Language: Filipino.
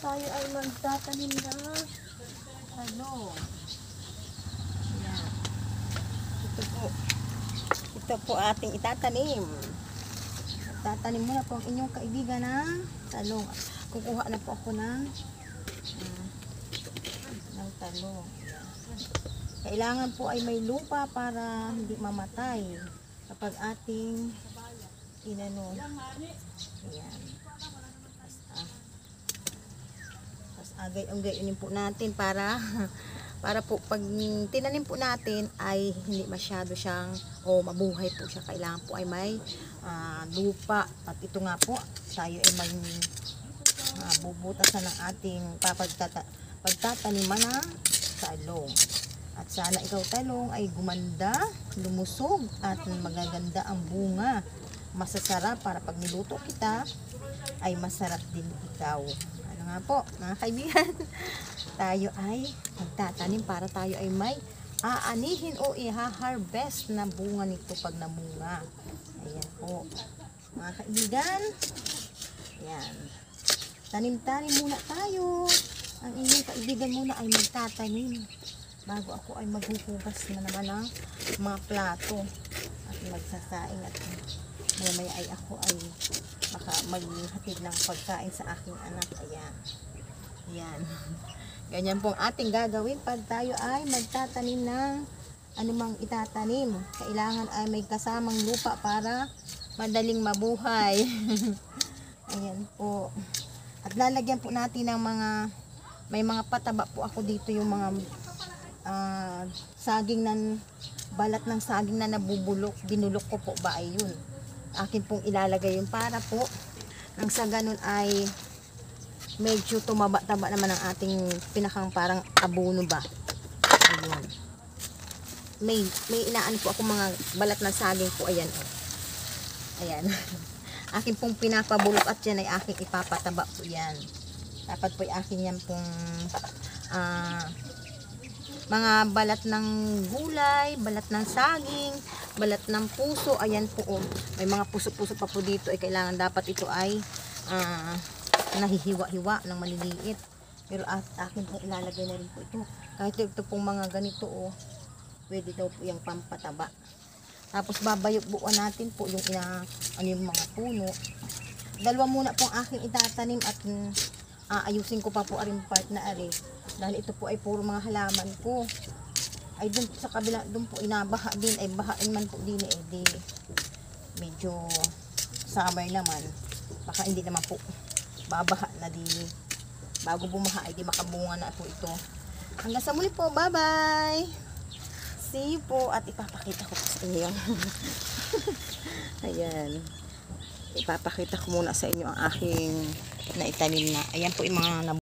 tayo ay magtatanim na ano. Ayan. Ito po ating itatanim. Tatanim muna po ang inyong kaibigan na talong. Kukuha na po ako ng talong. Kailangan po ay may lupa para hindi mamatay kapag ating inano. Ayan. Agay-agayin po natin para po pag tinanim po natin ay hindi masyado siyang mabuhay po siya. Kailangan po ay may lupa. At ito nga po, tayo ay may bubutasan ng ating pagtataniman na talong. At sana ikaw talong ay gumanda, lumusog at magaganda ang bunga. Masasarap para pag niluto kita ay masarap din ikaw. Nga po, mga kaibigan, tayo ay magtatanim para tayo ay may aanihin o i-harvest na bunga nito pag namunga. Ayan po, mga kaibigan. Ayan. Tanim-tanim muna tayo. Ang inyong kaibigan muna ay magtatanim bago ako ay maghuhugas na naman ng mga plato at magsasaing at mamaya ay ako ay maghatid ng pagkain sa aking anak. Ayan. Ayan. Ganyan pong ating gagawin pag tayo ay magtatanim ng anumang itatanim. Kailangan ay may kasamang lupa para madaling mabuhay. Ayan po. At lalagyan po natin ng may mga pataba po ako dito, yung mga saging balat ng saging na nabubulok. Binulok ko po ba ay yun. Akin pong ilalagay yun para po nang sa ganun ay medyo tumaba-taba naman ang ating pinakang parang abono ba. Ayun. May inaan po ako mga balat ng saging po. Ayan. Ayan. Akin pong pinapabulok at yan ay aking ipapataba po yan. Dapat po ay akin yan pong mga balat ng gulay, balat ng saging, balat ng puso. Ayan po, may mga puso-puso pa po dito. Ay kailangan dapat ito ay nahihiwa-hiwa ng maliliit. Pero akin po ilalagay na rin po ito. Kahit ito pong mga ganito, pwede daw po yung pampataba. Tapos babayok-buuan natin po yung mga puno. Dalawa muna po ang aking itatanim at ayusin ko pa po aring part na ari. Dahil ito po ay puro mga halaman ko. Ay dun sa kabila, dun po inabaha din. Ay bahain man po din medyo summer naman. Baka hindi naman po babaha na din. Bago bumaha ay di makabunga na po ito. Hanggang sa muli po. Bye bye! See you po. At ipapakita ko po sa inyo. Ayan. Ipapakita ko muna sa inyo ang aking naitanim na. Ayan po yung mga